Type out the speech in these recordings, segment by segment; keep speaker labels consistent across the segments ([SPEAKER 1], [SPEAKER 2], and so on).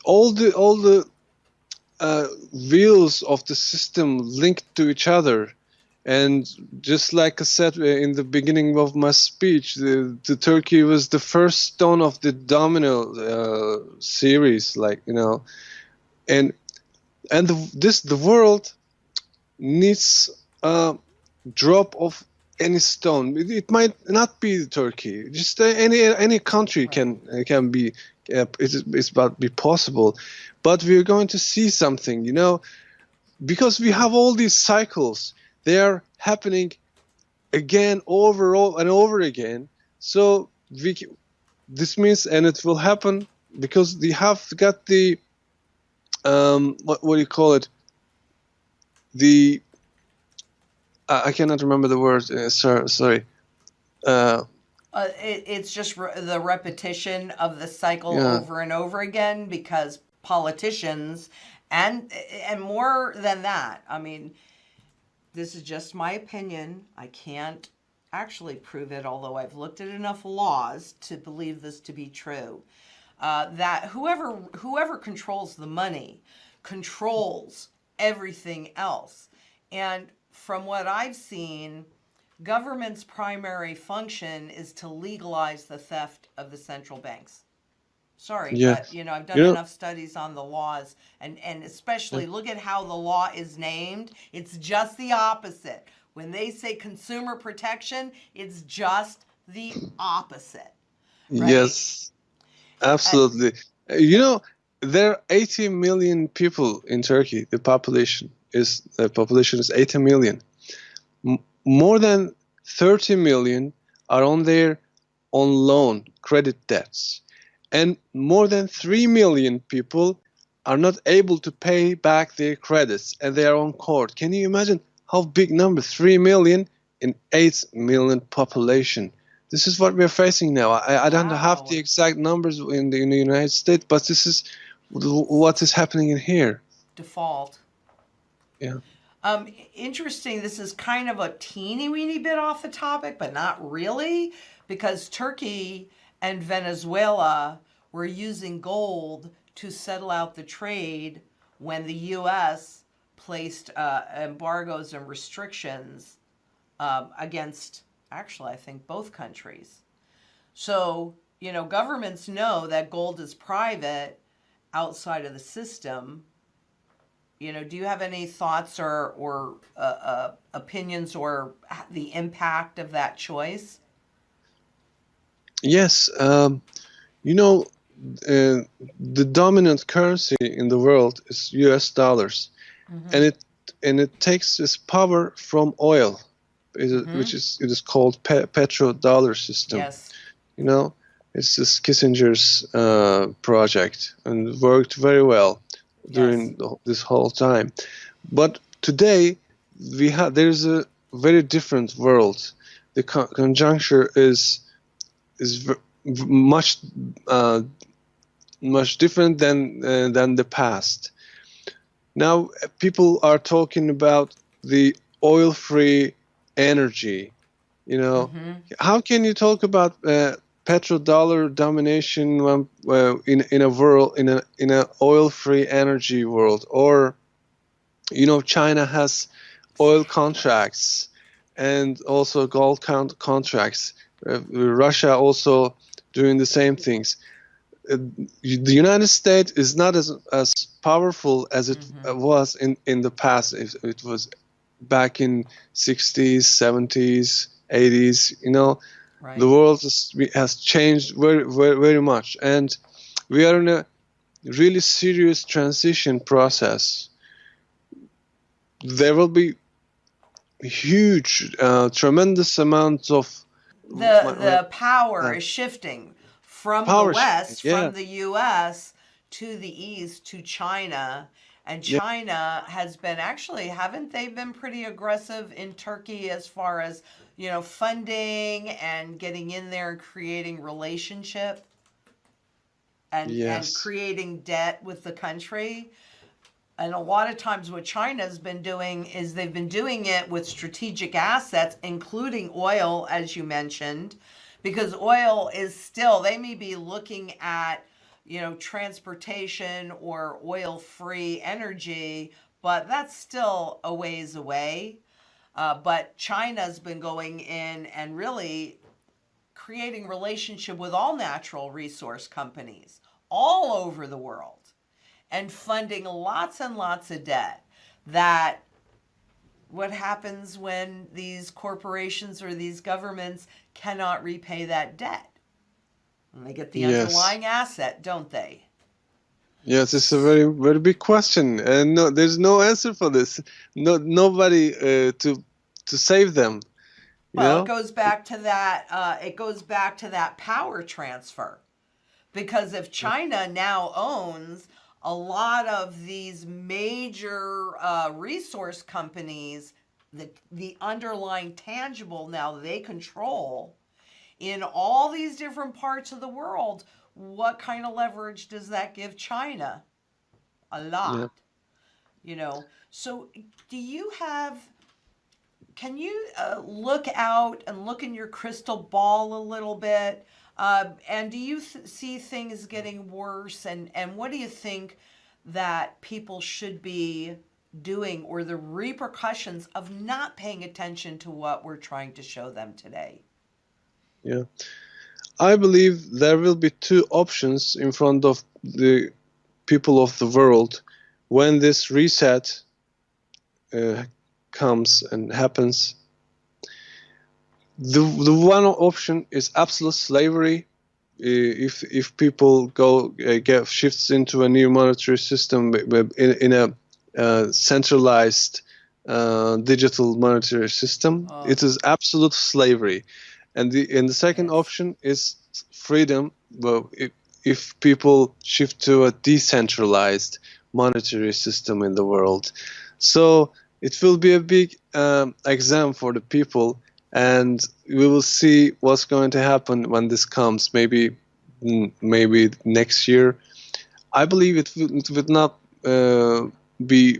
[SPEAKER 1] all the wheels of the system linked to each other. And just like I said in the beginning of my speech, the Turkey was the first stone of the domino series, like, and the world needs a drop of any stone. It might not be Turkey, just any country can be it's about be possible, but we're going to see something, because we have all these cycles. They are happening again over and over again. So this means, and it will happen because we have got the what do you call it? The I cannot remember the word. Sorry.
[SPEAKER 2] It's just the repetition of the cycle over and over again, because politicians and more than that. I mean, this is just my opinion. I can't actually prove it, although I've looked at enough laws to believe this to be true. That whoever controls the money controls everything else. And from what I've seen, government's primary function is to legalize the theft of the central banks. Sorry, but I've done enough studies on the laws, and especially look at how the law is named. It's just the opposite. When they say consumer protection, it's just the opposite. Right?
[SPEAKER 1] Yes, absolutely. There are 80 million people in Turkey. The population is 80 million. More than 30 million are on their own loan credit debts. And more than 3 million people are not able to pay back their credits, and they are on court. Can you imagine how big number? 3 million in 8 million population. This is what we're facing now. I don't have the exact numbers in the United States, but this is what is happening in here.
[SPEAKER 2] Default.
[SPEAKER 1] Yeah.
[SPEAKER 2] Interesting. This is kind of a teeny weeny bit off the topic, but not really, because Turkey and Venezuela were using gold to settle out the trade when the U.S. placed embargoes and restrictions against, actually, I think both countries. So, governments know that gold is private outside of the system. Do you have any thoughts or opinions or the impact of that choice?
[SPEAKER 1] Yes, the dominant currency in the world is U.S. dollars, and it takes its power from oil, which is called petrodollar system.
[SPEAKER 2] Yes.
[SPEAKER 1] It's this Kissinger's project, and worked very well during this whole time. But today there's a very different world. The conjuncture is much different than the past. Now people are talking about the oil-free energy. How can you talk about petrodollar domination in a world in a oil-free energy world? Or China has oil contracts and also gold contracts. Russia also doing the same things. The United States is not as powerful as it was in the past. It was back in 60s, 70s, 80s.
[SPEAKER 2] Right.
[SPEAKER 1] The world has changed very, very, very much, and we are in a really serious transition process. There will be huge, tremendous amounts of
[SPEAKER 2] the power is shifting from the West, from the U.S. to the East, to China. And China has been haven't they been pretty aggressive in Turkey as far as, funding and getting in there and creating relationship and creating debt with the country? And a lot of times what China's been doing is they've been doing it with strategic assets, including oil, as you mentioned, because oil is still, they may be looking at transportation or oil-free energy, but that's still a ways away. But China's been going in and really creating relationship with all natural resource companies all over the world and funding lots and lots of debt. That what happens when these corporations or these governments cannot repay that debt? And they get the underlying asset, don't they?
[SPEAKER 1] Yes, it's a very, very big question, and no, there's no answer for this. Nobody to save them.
[SPEAKER 2] Well, it goes back to that. It goes back to that power transfer, because if China now owns a lot of these major resource companies, the underlying tangible now they control in all these different parts of the world, what kind of leverage does that give China? A lot. So do you have, can you look out and look in your crystal ball a little bit? And do you see things getting worse? And what do you think that people should be doing, or the repercussions of not paying attention to what we're trying to show them today?
[SPEAKER 1] Yeah, I believe there will be two options in front of the people of the world when this reset comes and happens. The one option is absolute slavery. If people get shifts into a new monetary system in a centralized digital monetary system, it is absolute slavery. And the second option is freedom. Well, if people shift to a decentralized monetary system in the world, so it will be a big exam for the people. And we will see what's going to happen when this comes. Maybe next year. I believe it would not be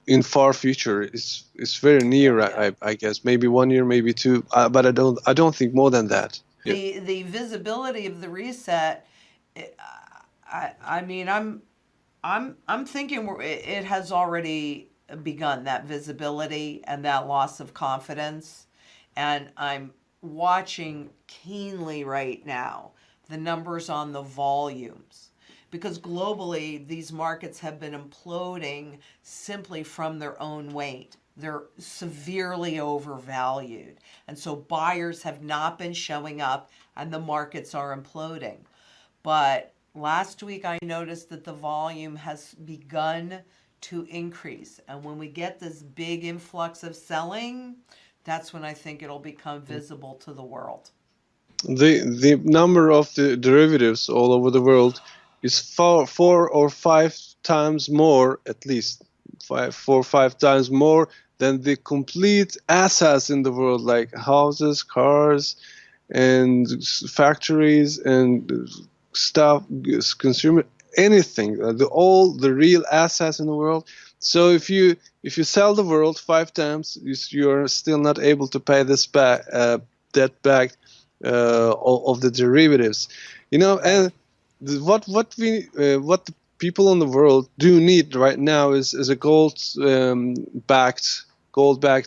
[SPEAKER 1] in far future. It's very near. I guess maybe 1 year, maybe two. But I don't think more than that.
[SPEAKER 2] The visibility of the reset. I mean, I'm thinking it has already begun, that visibility and that loss of confidence. And I'm watching keenly right now the numbers on the volumes, because globally these markets have been imploding simply from their own weight. They're severely overvalued, and so buyers have not been showing up and the markets are imploding. But last week I noticed that the volume has begun to increase, and when we get this big influx of selling, that's when I think it'll become visible to the world.
[SPEAKER 1] The number of the derivatives all over the world is 4 or 5 times more, at least 4 or 5 times more than the complete assets in the world, like houses, cars, and factories and stuff, consumer, anything, all the real assets in the world. So if you sell the world 5 times, you are still not able to pay this debt back of the derivatives, and what the people in the world do need right now is a gold backed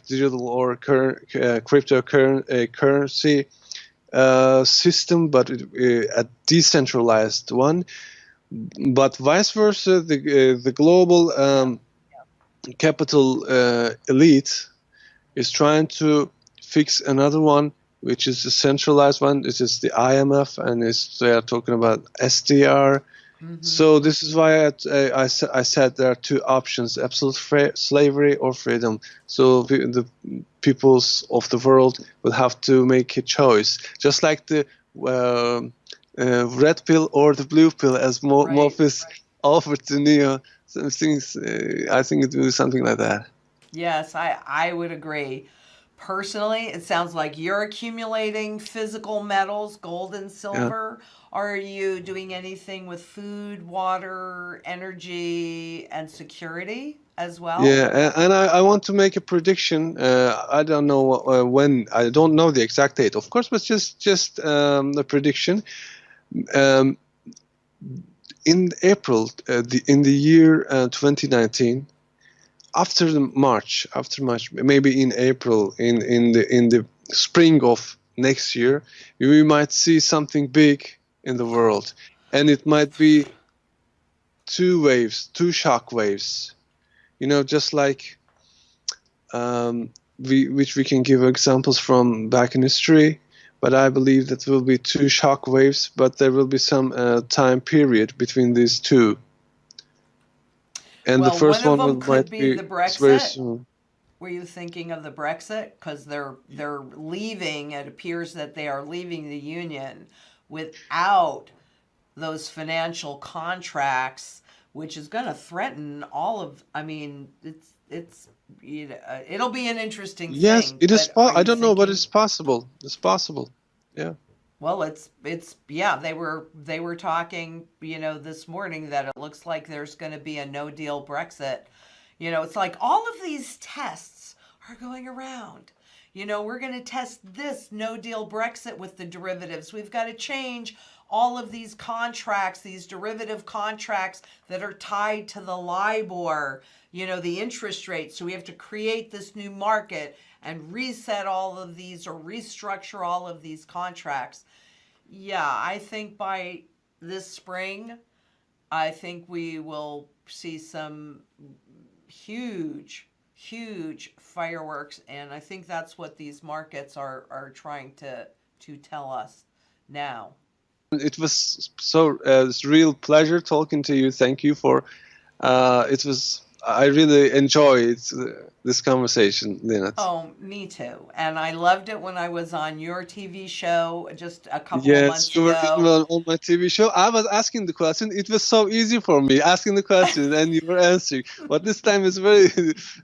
[SPEAKER 1] digital or cryptocurrency system, but a decentralized one. But vice versa, the global capital elite is trying to fix another one, which is a centralized one. This is the IMF, and they are talking about SDR. So this is why I said there are two options: absolute slavery or freedom. So the peoples of the world will have to make a choice, just like the red pill or the blue pill, as Morpheus offered to Neo. Some things, I think it will be something like that.
[SPEAKER 2] Yes, I would agree. Personally, it sounds like you're accumulating physical metals, gold and silver. Yeah. Are you doing anything with food, water, energy, and security? as well?
[SPEAKER 1] Yeah, and I want to make a prediction. I don't know when. I don't know the exact date, of course, but just a prediction. Um, in April, in the year 2019, after March, maybe in April, in the spring of next year, we might see something big in the world, and it might be two shock waves. Just like which we can give examples from back in history. But I believe that will be two shock waves, but there will be some time period between these two. And the
[SPEAKER 2] Well, one
[SPEAKER 1] first
[SPEAKER 2] of
[SPEAKER 1] one
[SPEAKER 2] them could
[SPEAKER 1] might
[SPEAKER 2] be
[SPEAKER 1] be
[SPEAKER 2] the
[SPEAKER 1] very
[SPEAKER 2] Brexit.
[SPEAKER 1] soon.
[SPEAKER 2] Were you thinking of the Brexit? Because they're leaving. It appears that they are leaving the union without those financial contracts, which is going to threaten all of. I mean, it's it'll be an interesting
[SPEAKER 1] Yes,
[SPEAKER 2] thing.
[SPEAKER 1] it is.
[SPEAKER 2] But are
[SPEAKER 1] I
[SPEAKER 2] you
[SPEAKER 1] don't know, but
[SPEAKER 2] thinking?
[SPEAKER 1] it's possible. It's possible. Yeah.
[SPEAKER 2] Well, it's yeah, they were talking, this morning that it looks like there's going to be a no deal Brexit. It's like all of these tests are going around. We're going to test this no deal Brexit with the derivatives. We've got to change all of these contracts, these derivative contracts that are tied to the LIBOR, the interest rate. So we have to create this new market and reset all of these or restructure all of these contracts. Yeah, I think by this spring, I think we will see some huge, huge fireworks, and I think that's what these markets are trying to tell us now.
[SPEAKER 1] It was so it's real pleasure talking to you. Thank you for it was I really enjoyed this conversation, Lynette.
[SPEAKER 2] Oh, me too. And I loved it when I was on your TV show just a couple of
[SPEAKER 1] Yes,
[SPEAKER 2] months
[SPEAKER 1] you were even
[SPEAKER 2] ago.
[SPEAKER 1] on my TV show. I was asking the question. It was so easy for me asking the question, and you were answering. But this time it's very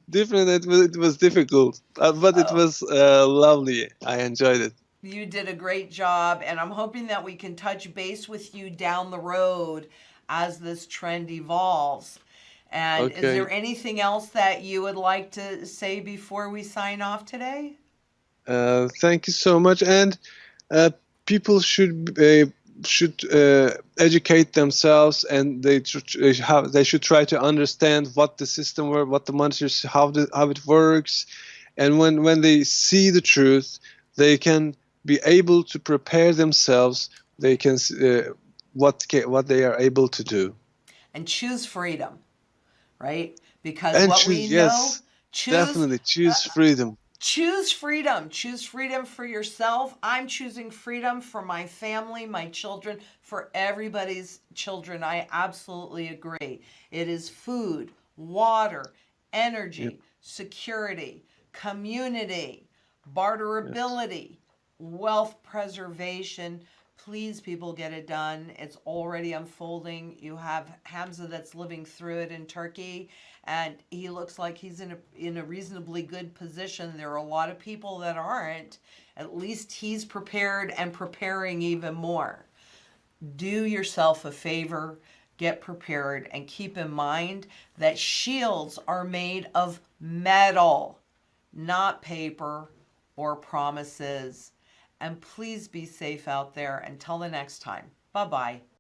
[SPEAKER 1] different. It was difficult, but it
[SPEAKER 2] Oh,
[SPEAKER 1] was lovely. I enjoyed it.
[SPEAKER 2] you did a great job, and I'm hoping that we can touch base with you down the road as this trend evolves. And is
[SPEAKER 1] Okay.
[SPEAKER 2] there anything else that you would like to say before we sign off today?
[SPEAKER 1] Thank you so much. And uh, people should educate themselves, and they should try to understand what the system works, what the monetary how it works, and when they see the truth, they can be able to prepare themselves. They can what they are able to do
[SPEAKER 2] And choose freedom, right? Because
[SPEAKER 1] and
[SPEAKER 2] what we
[SPEAKER 1] choose.
[SPEAKER 2] know,
[SPEAKER 1] Yes,
[SPEAKER 2] choose
[SPEAKER 1] definitely
[SPEAKER 2] uh,
[SPEAKER 1] choose freedom.
[SPEAKER 2] choose freedom. Choose freedom for yourself. I'm choosing freedom for my family, my children, for everybody's children. I absolutely agree. It is food, water,
[SPEAKER 1] Yep.
[SPEAKER 2] energy, security, community,
[SPEAKER 1] Yes.
[SPEAKER 2] barterability, wealth preservation. Please, people, get it done. It's already unfolding. You have Hamza that's living through it in Turkey, and he looks like he's in a reasonably good position. There are a lot of people that aren't. At least he's prepared and preparing even more. Do yourself a favor, get prepared, and keep in mind that shields are made of metal, not paper or promises. And please be safe out there. Until the next time, bye bye.